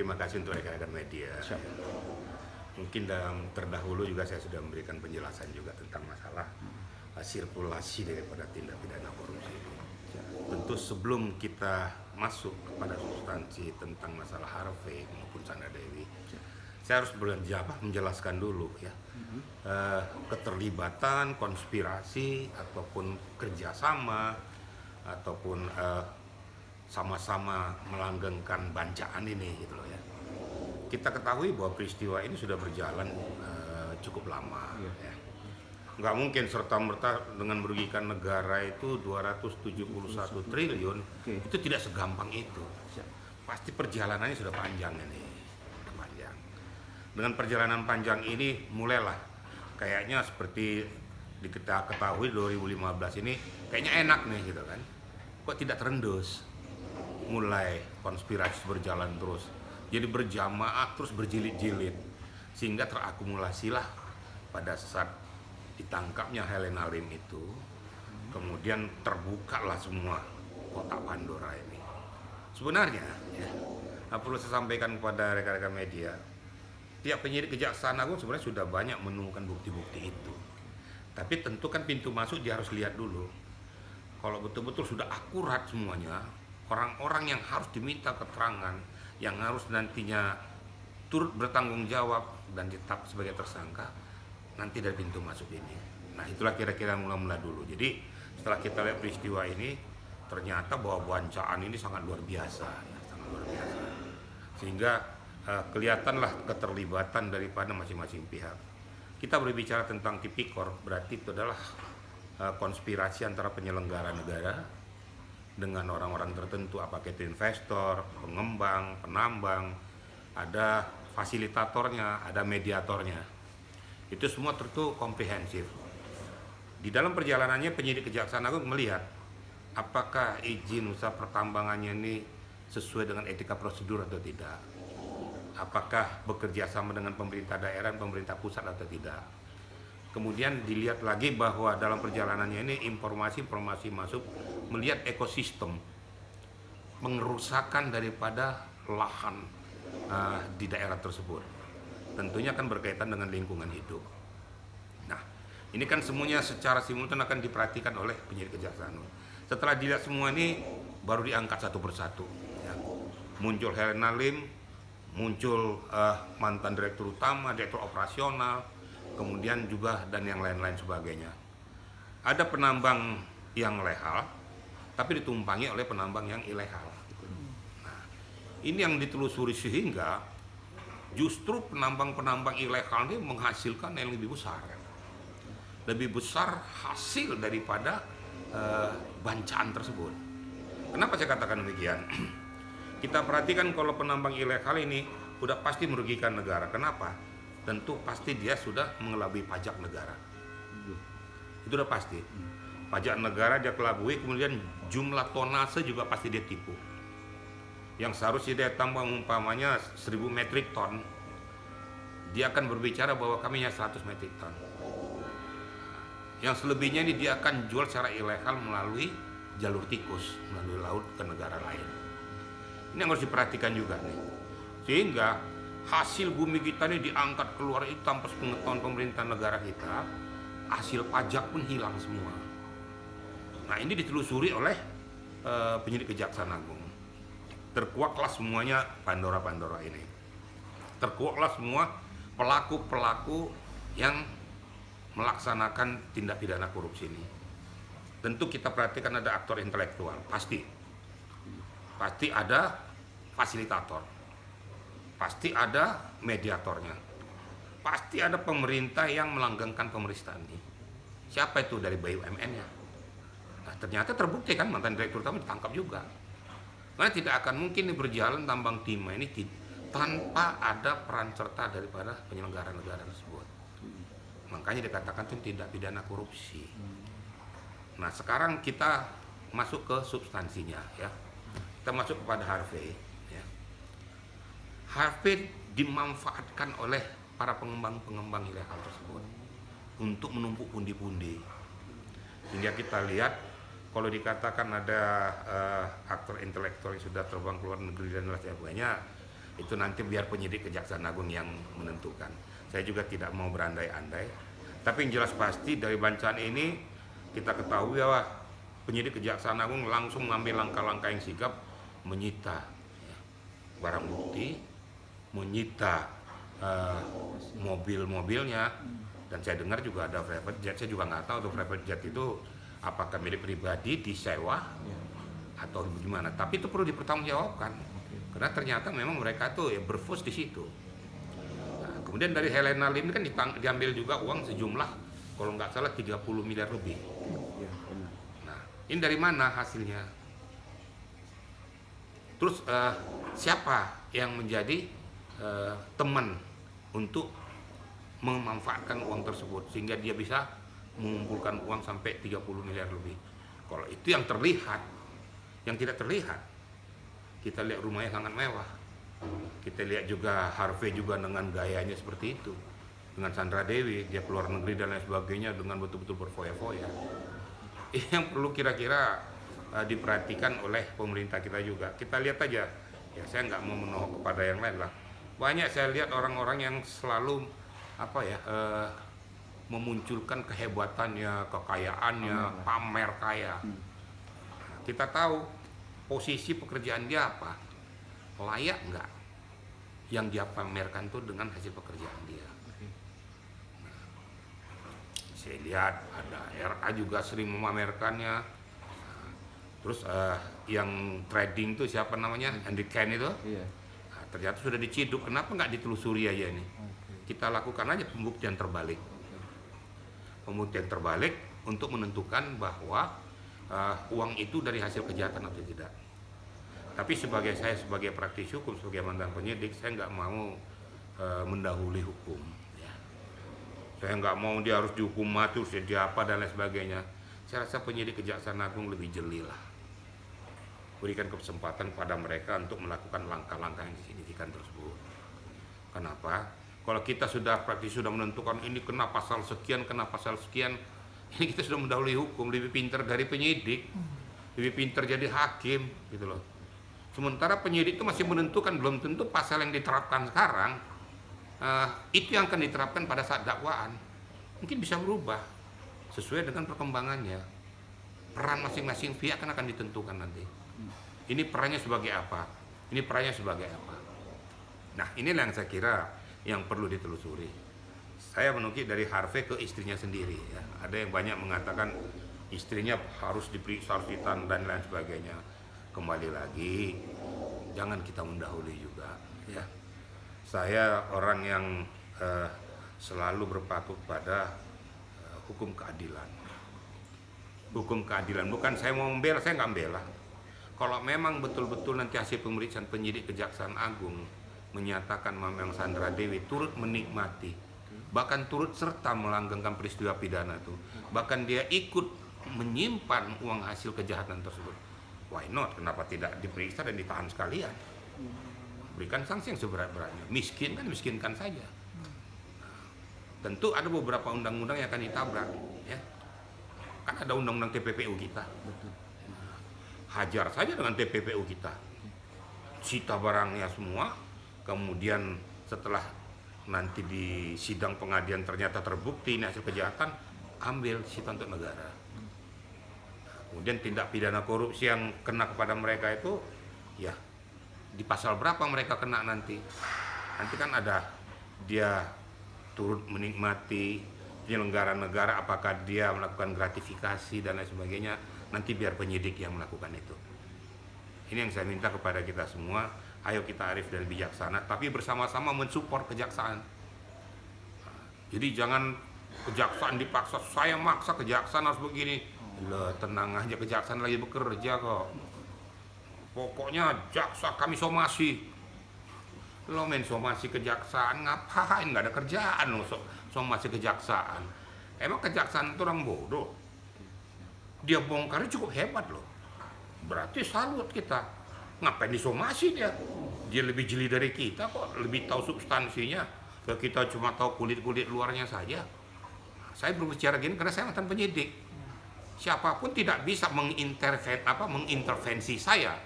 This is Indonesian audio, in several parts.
terima kasih untuk rekan-rekan media. Siap. Mungkin dalam terdahulu juga saya sudah memberikan penjelasan juga tentang masalah sirkulasi daripada tindak pidana korupsi ini. Tentu sebelum kita masuk kepada substansi tentang masalah Harvey maupun Sandra Dewi, saya harus menjelaskan dulu ya keterlibatan, konspirasi ataupun kerjasama ataupun sama-sama melanggengkan bancaan ini gitu loh ya. Kita ketahui bahwa peristiwa ini sudah berjalan cukup lama ya. Nggak mungkin serta-merta dengan merugikan negara itu 271 triliun itu tidak segampang itu. Pasti perjalanannya sudah panjang ini. Panjang. Dengan perjalanan panjang ini mulailah kayaknya seperti kita ketahui 2015 ini kayaknya enak nih gitu kan. Kok tidak terendus? Mulai konspirasi berjalan terus. Jadi berjamaah terus berjilid-jilid sehingga terakumulasilah pada saat ditangkapnya Helena Lim itu, kemudian terbukalah semua kotak Pandora ini. Sebenarnya ya, perlu saya sampaikan kepada rekan-rekan media, tiap penyidik Kejaksaan Agung sebenarnya sudah banyak menemukan bukti-bukti itu. Tapi tentu kan pintu masuk dia harus lihat dulu. Kalau betul-betul sudah akurat semuanya, orang-orang yang harus diminta keterangan, yang harus nantinya turut bertanggung jawab dan tetap sebagai tersangka, nanti dari pintu masuk ini. Nah itulah kira-kira mula-mula dulu. Jadi setelah kita lihat peristiwa ini, ternyata bahwa bancaan ini sangat luar biasa, ya, sangat luar biasa. Sehingga kelihatanlah keterlibatan daripada masing-masing pihak. Kita berbicara tentang tipikor, berarti itu adalah konspirasi antara penyelenggara negara dengan orang-orang tertentu, apakah itu investor, pengembang, penambang, ada fasilitatornya, ada mediatornya. Itu semua tentu komprehensif. Di dalam perjalanannya penyidik Kejaksaan Agung melihat apakah izin usaha pertambangannya ini sesuai dengan etika prosedur atau tidak. Apakah bekerja sama dengan pemerintah daerah dan pemerintah pusat atau tidak. Kemudian dilihat lagi bahwa dalam perjalanannya ini informasi-informasi masuk melihat ekosistem pengerusakan daripada lahan di daerah tersebut. Tentunya akan berkaitan dengan lingkungan hidup. Nah, ini kan semuanya secara simultan akan diperhatikan oleh penyidik Kejaksaan. Setelah dilihat semua ini, baru diangkat satu persatu. Ya. Muncul Helena Lim, muncul mantan direktur utama, direktur operasional, kemudian juga dan yang lain-lain sebagainya. Ada penambang yang legal, tapi ditumpangi oleh penambang yang ilegal. Nah, ini yang ditelusuri sehingga justru penambang-penambang ilegal ini menghasilkan yang lebih besar. Lebih besar hasil daripada bancaan tersebut. Kenapa saya katakan demikian? Kita perhatikan kalau penambang ilegal ini sudah pasti merugikan negara. Kenapa? Tentu pasti dia sudah mengelabui pajak negara. Itu udah pasti. Pajak negara dia kelabui, kemudian jumlah tonase juga pasti dia tipu. Yang seharusnya dia tambah umpamanya 1000 metrik ton, dia akan berbicara bahwa kami hanya 100 metrik ton. Yang selebihnya ini dia akan jual secara ilegal melalui jalur tikus, melalui laut ke negara lain. Ini yang harus diperhatikan juga nih. Sehingga hasil bumi kita ini diangkat keluar itu tanpa pengetahuan pemerintah negara kita, hasil pajak pun hilang semua. Nah ini ditelusuri oleh penyidik Kejaksaan Agung. Terkuaklah semuanya Pandora-Pandora ini. Terkuaklah semua pelaku-pelaku yang melaksanakan tindak pidana korupsi ini. Tentu kita perhatikan ada aktor intelektual, pasti. Pasti ada fasilitator. Pasti ada mediatornya. Pasti ada pemerintah yang melanggengkan pemeriksaan ini. Siapa itu dari BUMN-nya? Nah, ternyata terbukti kan mantan direktur utama ditangkap juga. Karena tidak akan mungkin berjalan tambang timah ini tanpa ada peran serta daripada penyelenggara negara tersebut. Makanya dikatakan itu tindak pidana korupsi. Nah sekarang kita masuk ke substansinya ya. Kita masuk kepada Harvey. Ya. Harvey dimanfaatkan oleh para pengembang-pengembang ilegal tersebut untuk menumpuk pundi-pundi. Sehingga kita lihat kalau dikatakan ada aktor intelektual yang sudah terbang ke luar negeri dan lain sebagainya, Itu nanti biar penyidik Kejaksaan Agung yang menentukan. Saya juga tidak mau berandai-andai. Tapi yang jelas pasti dari bacaan ini kita ketahui bahwa penyidik Kejaksaan Agung langsung mengambil langkah-langkah yang sigap, menyita barang bukti, menyita mobil-mobilnya, dan saya dengar juga ada private jet. Saya juga nggak tahu tuh private jet itu apakah milik pribadi disewa atau gimana. Tapi itu perlu dipertanggungjawabkan karena ternyata memang mereka tuh ya berfus di situ. Nah, kemudian dari Helena Lim kan diambil juga uang sejumlah kalau nggak salah 30 miliar lebih. Nah, ini dari mana hasilnya? Terus siapa yang menjadi teman untuk memanfaatkan uang tersebut sehingga dia bisa mengumpulkan uang sampai 30 miliar lebih? Kalau itu yang terlihat, yang tidak terlihat, kita lihat rumahnya sangat mewah. Kita lihat juga Harvey juga dengan gayanya seperti itu, dengan Sandra Dewi, dia keluar negeri dan lain sebagainya dengan betul-betul berfoya-foya. Ini yang perlu kira-kira diperhatikan oleh pemerintah kita juga. Kita lihat aja, ya saya nggak mau menohok kepada yang lain lah. Banyak saya lihat orang-orang yang selalu memunculkan kehebatannya, kekayaannya, pamer kaya. Kita tahu posisi pekerjaan dia apa, layak nggak yang dia pamerkan itu dengan hasil pekerjaan dia. Saya lihat ada RA juga sering memamerkannya. Terus yang trading itu siapa namanya, Andy Ken itu, nah, ternyata sudah diciduk. Kenapa nggak ditelusuri aja ini? Kita lakukan aja pembuktian terbalik. Pembuktian terbalik untuk menentukan bahwa uang itu dari hasil kejahatan atau tidak. Tapi saya sebagai praktisi hukum, sebagai mantan penyidik, saya nggak mau mendahului hukum. Ya. Saya nggak mau dia harus dihukum mati, terus dia apa dan lain sebagainya. Saya rasa penyidik Kejaksaan Agung lebih jeli lah. Berikan kesempatan pada mereka untuk melakukan langkah-langkah yang signifikan tersebut. Kenapa? Kalau kita praktisi sudah menentukan ini kena pasal sekian, ini kita sudah mendahului hukum, lebih pintar dari penyidik, lebih pintar jadi hakim, gitu loh. Sementara penyidik itu masih menentukan, belum tentu pasal yang diterapkan sekarang itu yang akan diterapkan pada saat dakwaan. Mungkin bisa berubah sesuai dengan perkembangannya. Peran masing-masing pihak akan ditentukan nanti. Ini perannya sebagai apa? Ini perannya sebagai apa? Nah, inilah yang saya kira yang perlu ditelusuri. Saya menukik dari Harvey ke istrinya sendiri. Ya. Ada yang banyak mengatakan istrinya harus diperiksa, harus ditahan dan lain sebagainya. Kembali lagi, jangan kita mendahului juga. Ya. Saya orang yang selalu berpaku pada hukum keadilan. Hukum keadilan, bukan saya mau membela, saya nggak membela. Kalau memang betul-betul nanti hasil pemeriksaan penyidik Kejaksaan Agung menyatakan memang Sandra Dewi turut menikmati, bahkan turut serta melanggengkan peristiwa pidana itu, bahkan dia ikut menyimpan uang hasil kejahatan tersebut, why not? Kenapa tidak diperiksa dan ditahan sekalian? Berikan sanksi yang seberat-beratnya. Miskin kan miskinkan saja. Tentu ada beberapa undang-undang yang akan ditabrak, ya. Kan ada undang-undang TPPU kita. Hajar saja dengan TPPU kita. Sita barangnya semua, kemudian setelah nanti di sidang pengadilan ternyata terbukti ini hasil kejahatan, ambil sita untuk negara. Kemudian tindak pidana korupsi yang kena kepada mereka itu, ya di pasal berapa mereka kena nanti? Nanti kan ada dia turut menikmati penyelenggara negara, apakah dia melakukan gratifikasi dan lain sebagainya, nanti biar penyidik yang melakukan itu. Ini yang saya minta kepada kita semua, ayo kita arif dan bijaksana, tapi bersama-sama mensupport kejaksaan. Jadi jangan kejaksaan dipaksa, saya maksa kejaksaan harus begini. Loh, tenang aja, kejaksaan lagi bekerja kok. Pokoknya jaksa kami somasi. Lo main somasi kejaksaan ngapain? Nggak ada kerjaan lo somasi kejaksaan. Emang kejaksaan itu orang bodoh? Dia bongkarnya cukup hebat loh. Berarti salut kita. Ngapain disomasi dia? Dia lebih jeli dari kita kok, lebih tahu substansinya. Kita cuma tahu kulit-kulit luarnya saja. Saya berbicara gini karena saya mantan penyidik. Siapapun tidak bisa mengintervensi saya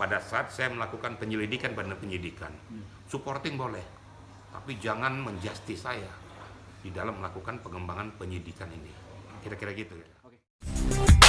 pada saat saya melakukan penyelidikan pada penyidikan, supporting boleh, tapi jangan menjustice saya di dalam melakukan pengembangan penyidikan ini. Kira-kira gitu ya.